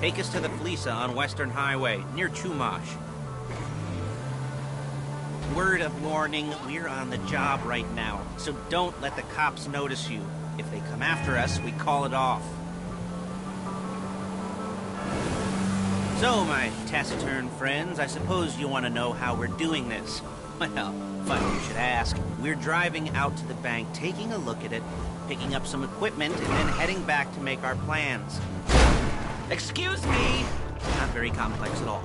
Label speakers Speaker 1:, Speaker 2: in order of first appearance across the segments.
Speaker 1: Take us to the Felisa on Western Highway, near Chumash. Word of warning, we're on the job right now, so don't let the cops notice you. If they come after us, we call it off. So, my taciturn friends, I suppose you want to know how we're doing this. Well, funny you should ask. We're driving out to the bank, taking a look at it, picking up some equipment, and then heading back to make our plans. Excuse me! Not very complex at all.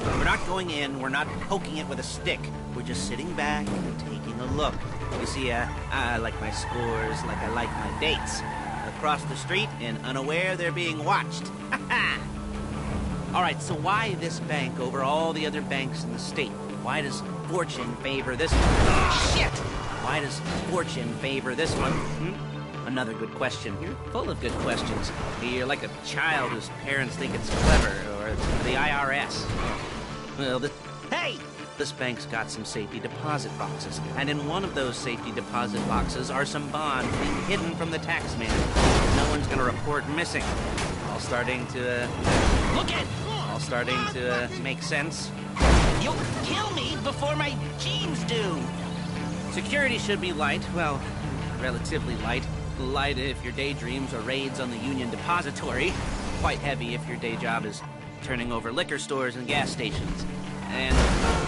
Speaker 1: We're not going in, we're not poking it with a stick. We're just sitting back and taking a look. You see, I like my scores like I like my dates. Across the street and unaware they're being watched. Ha ha! Alright, so why this bank over all the other banks in the state? Why does fortune favor this one? Oh, shit! Why does fortune favor this one? Another good question. You're full of good questions. You're like a child whose parents think it's clever, or the IRS. Well, hey! This bank's got some safety deposit boxes, and in one of those safety deposit boxes are some bonds being hidden from the tax man. No one's gonna report missing. All starting to, all starting to make sense.
Speaker 2: You'll kill me before my genes do!
Speaker 1: Security should be light, well, relatively light. Light if your daydreams are raids on the Union Depository. Quite heavy if your day job is turning over liquor stores and gas stations. And,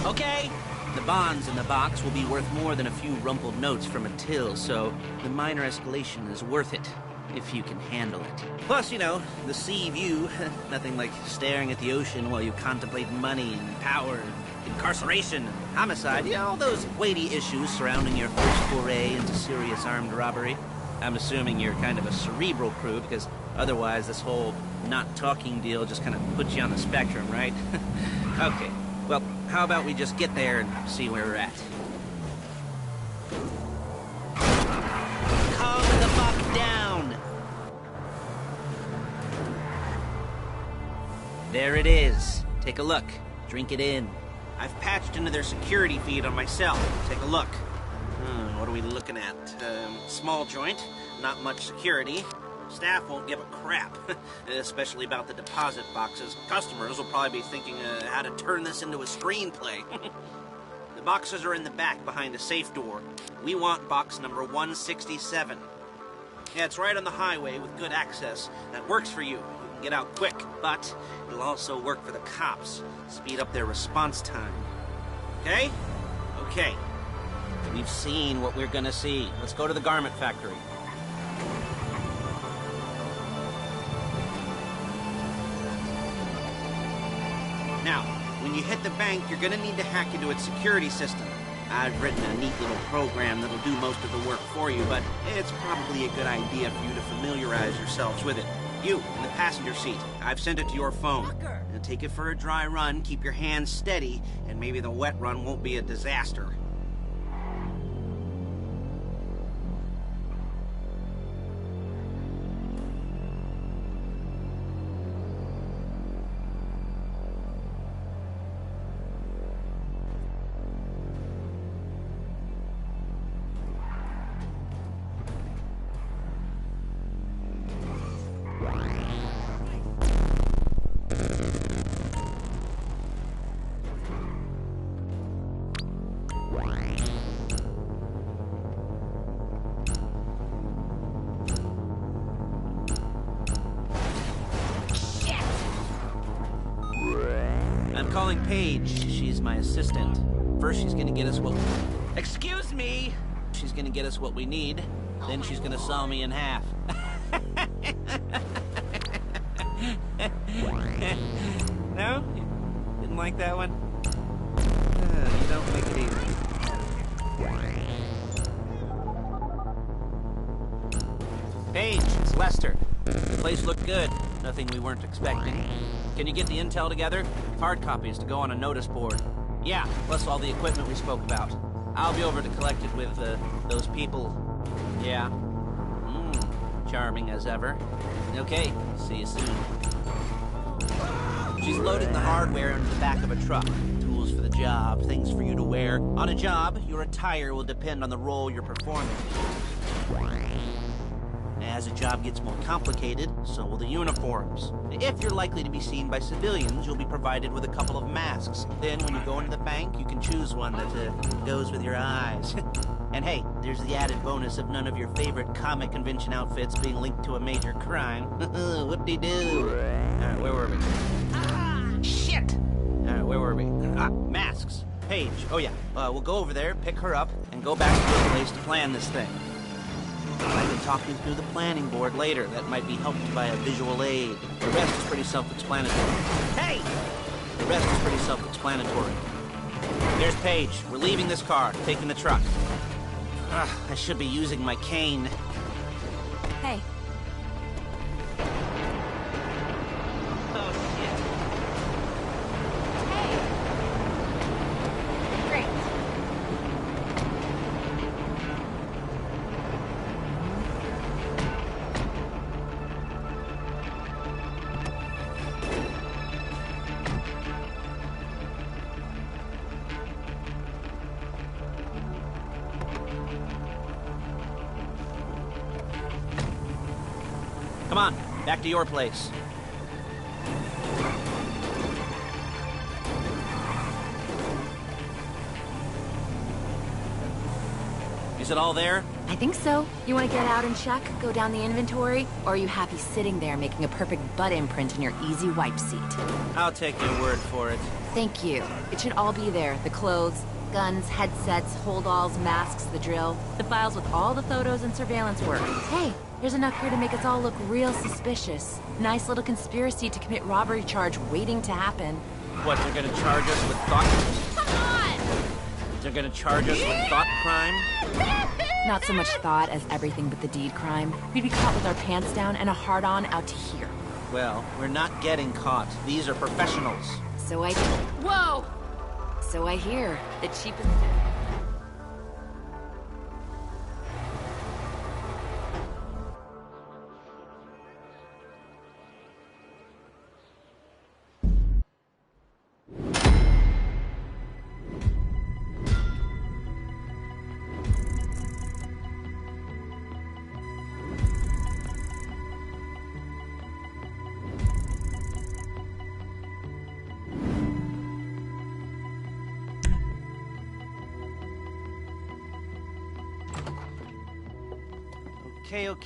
Speaker 1: okay, the bonds in the box will be worth more than a few rumpled notes from a till, so the minor escalation is worth it, if you can handle it. Plus, you know, the sea view, nothing like staring at the ocean while you contemplate money and power, incarceration, and homicide, yeah, all those weighty issues surrounding your first foray into serious armed robbery. I'm assuming you're kind of a cerebral crew, because otherwise this whole not talking deal just kind of puts you on the spectrum, right? Okay, well, how about we just get there and see where we're at?
Speaker 2: Calm the fuck down!
Speaker 1: There it is. Take a look. Drink it in. I've patched into their security feed on my cell. Take a look. What are we looking at? Small joint, not much security. Staff won't give a crap, especially about the deposit boxes. Customers will probably be thinking how to turn this into a screenplay. The boxes are in the back behind a safe door. We want box number 167. Yeah, it's right on the highway with good access. That works for you. You can get out quick, but it'll also work for the cops. Speed up their response time. Okay? Okay. We've seen what we're gonna see. Let's go to the garment factory. Now, when you hit the bank, you're gonna need to hack into its security system. I've written a neat little program that'll do most of the work for you, but it's probably a good idea for you to familiarize yourselves with it. You, in the passenger seat, I've sent it to your phone. Now take it for a dry run, keep your hands steady, and maybe the wet run won't be a disaster. Calling Paige. She's my assistant. First, she's gonna get us what... Excuse me! She's gonna get us what we need. Then she's gonna saw me in half. No? You didn't like that one? You don't make it easy. Paige, it's Lester. The place looked good. Nothing we weren't expecting. Can you get the intel together? Hard copies to go on a notice board. Yeah, plus all the equipment we spoke about. I'll be over to collect it with, those people. Yeah. Charming as ever. Okay, see you soon. She's loading the hardware into the back of a truck. Tools for the job, things for you to wear. On a job, your attire will depend on the role you're performing. As the job gets more complicated, so will the uniforms. If you're likely to be seen by civilians, you'll be provided with a couple of masks. Then when you go into the bank, you can choose one that goes with your eyes. And hey, there's the added bonus of none of your favorite comic convention outfits being linked to a major crime. Whoop-de-doo. Alright, where were we?
Speaker 2: Ah, shit!
Speaker 1: Alright, where were we? Masks. Paige. Oh yeah, we'll go over there, pick her up, and go back to the place to plan this thing. I can talk you through the planning board later. That might be helped by a visual aid. The rest is pretty self-explanatory. Hey! The rest is pretty self-explanatory. There's Paige. We're leaving this car, taking the truck. I should be using my cane.
Speaker 3: Hey.
Speaker 1: Oh, shit.
Speaker 3: Hey. Great.
Speaker 1: Come on, back to your place. Is it all there?
Speaker 3: I think so. You want to get out and check? Go down the inventory? Or are you happy sitting there making a perfect butt imprint in your easy wipe seat?
Speaker 1: I'll take your word for it.
Speaker 3: Thank you. It should all be there. The clothes, guns, headsets, holdalls, masks, the drill. The files with all the photos and surveillance work. Hey, there's enough here to make us all look real suspicious. Nice little conspiracy to commit robbery charge waiting to happen.
Speaker 1: What, they're gonna charge us with thought?
Speaker 3: Come on!
Speaker 1: They're gonna charge us with thought crime?
Speaker 3: Not so much thought as everything but the deed crime. We'd be caught with our pants down and a hard-on out to here.
Speaker 1: Well, we're not getting caught. These are professionals.
Speaker 3: So I... Whoa! So I hear. The cheapest...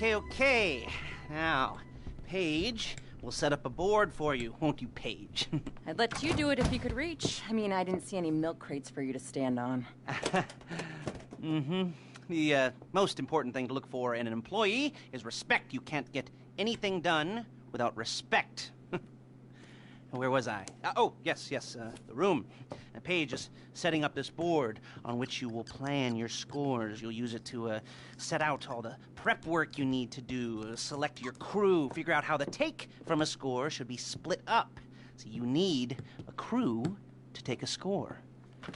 Speaker 1: Okay. Now, Paige, we'll set up a board for you, won't you, Paige?
Speaker 3: I'd let you do it if you could reach. I mean, I didn't see any milk crates for you to stand on.
Speaker 1: The most important thing to look for in an employee is respect. You can't get anything done without respect. Where was I? Yes, the room. Paige is setting up this board on which you will plan your scores. You'll use it to set out all the prep work you need to do, select your crew, figure out how the take from a score should be split up. So you need a crew to take a score.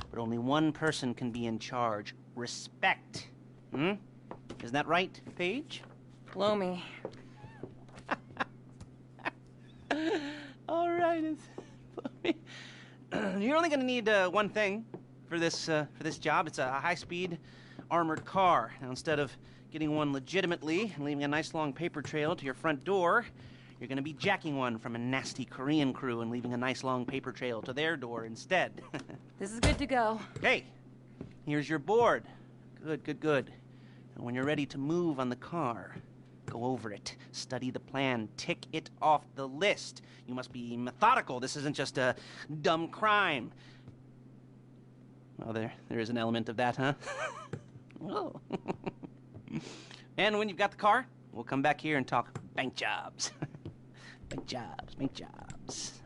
Speaker 1: But only one person can be in charge. Respect. Isn't that right, Paige?
Speaker 3: Blow me.
Speaker 1: All right, you're only going to need one thing for this job. It's a high-speed armored car. Now, instead of getting one legitimately and leaving a nice long paper trail to your front door, you're going to be jacking one from a nasty Korean crew and leaving a nice long paper trail to their door instead.
Speaker 3: This is good to go.
Speaker 1: Hey, here's your board. Good. And when you're ready to move on the car, go over it, study the plan, tick it off the list. You must be methodical. This isn't just a dumb crime. Well, there is an element of that, huh? Oh. And when you've got the car, we'll come back here and talk bank jobs. Bank jobs.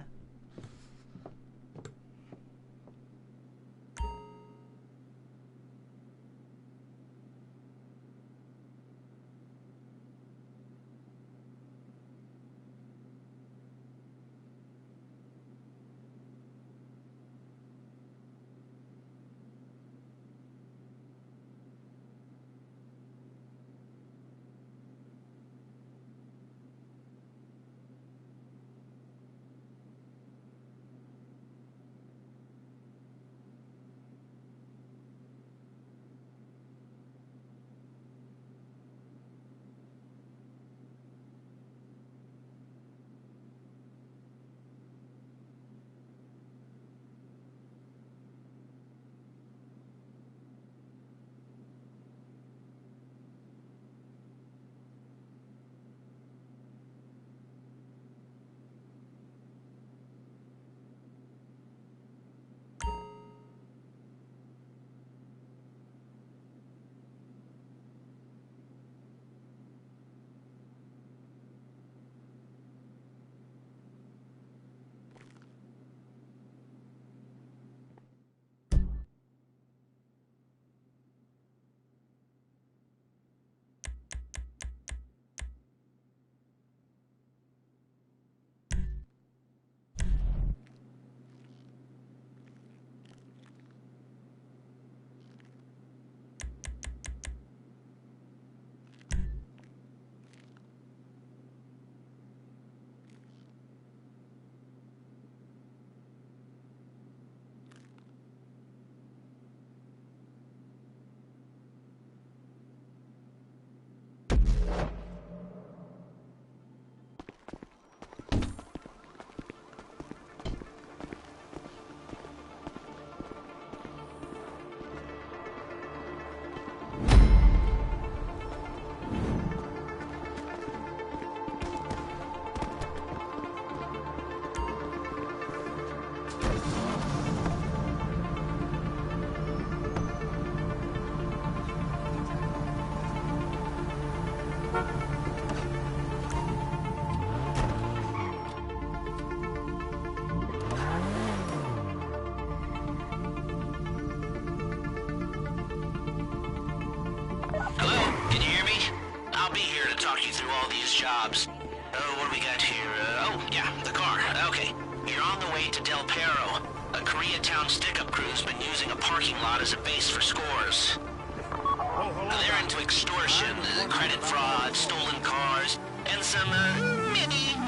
Speaker 1: be here to talk you through all these jobs. Oh, what do we got here? Oh, yeah, the car. Okay. You're on the way to Del Perro. A Koreatown stick-up crew's been using a parking lot as a base for scores. They're into extortion, credit fraud, stolen cars, and some,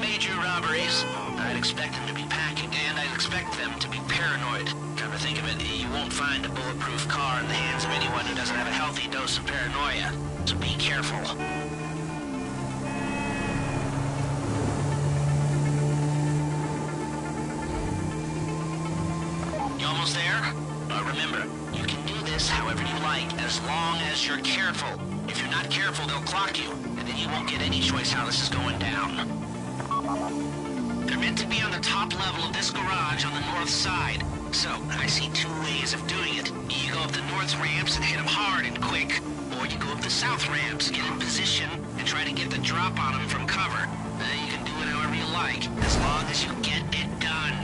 Speaker 1: major robberies. I'd expect them to be packing, and I'd expect them to be paranoid. Come to think of it, you won't find a bulletproof car in the hands of anyone who doesn't have a healthy dose of paranoia. So be careful. You almost there? Remember, you can do this however you like, as long as you're careful. If you're not careful, they'll clock you, and then you won't get any choice how this is going down. They're meant to be on the top level of this garage on the north side. So, I see two ways of doing it. You go up the north ramps and hit them hard and quick, or you go up the south ramps, get in position, and try to get the drop on them from cover. You can do it however you like, as long as you get it done.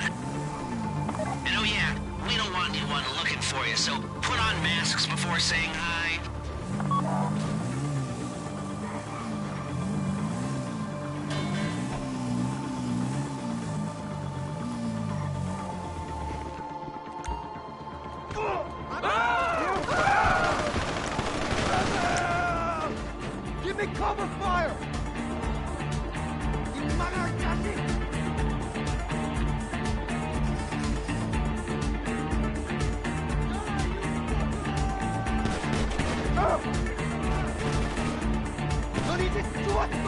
Speaker 1: And oh yeah, we don't want anyone looking for you, so put on masks before saying hi.
Speaker 4: Give me cover fire! You mother jacket! 너희 이제 좋았어!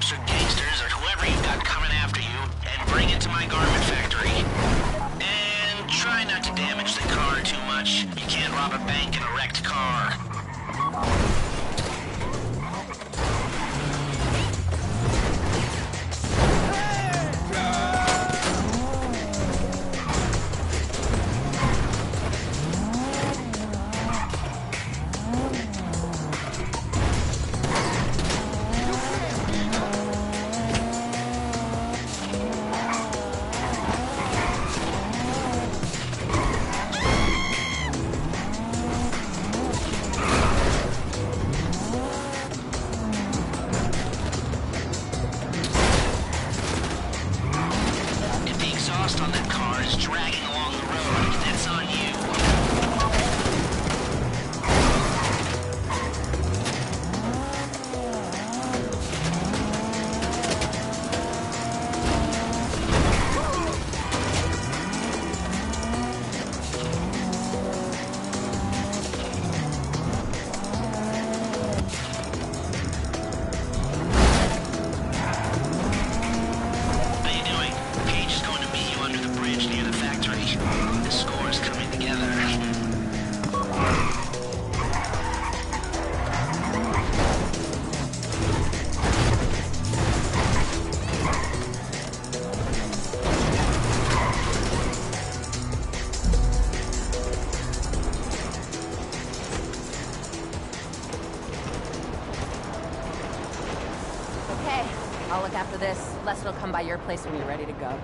Speaker 2: cops or gangsters or whoever you've got coming after you and bring it to my garment factory. And try not to damage the car too much. You can't rob a bank in a wrecked car. On that car is dragging along the road. That's on you.
Speaker 3: I'll look after this. Lester will come by your place when you're ready to go.